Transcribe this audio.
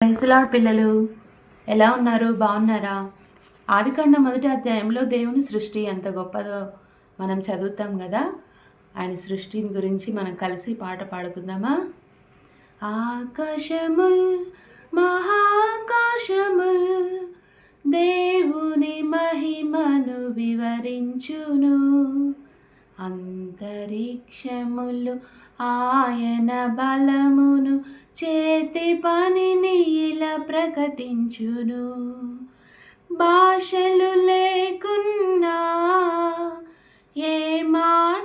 Praise lord పిల్లలు, ఎలా ఉన్నారు? బాగున్నారా? ఆదికాండం మొదటి అధ్యాయంలో దేవుని సృష్టి ఎంత గొప్పదో మనం చదువుతాం కదా. ఆయన సృష్టిని గురించి మనం కలిసి పాట పాడుకుందామా? ఆకాశముల్ మహాకాశముల్ దేవుని మహిమను వివరించును, అంతరిక్షములు ఆయన బలమును చేతి పనిని ఇలా ప్రకటించును. భాషలు లేకున్నా, ఏ మాట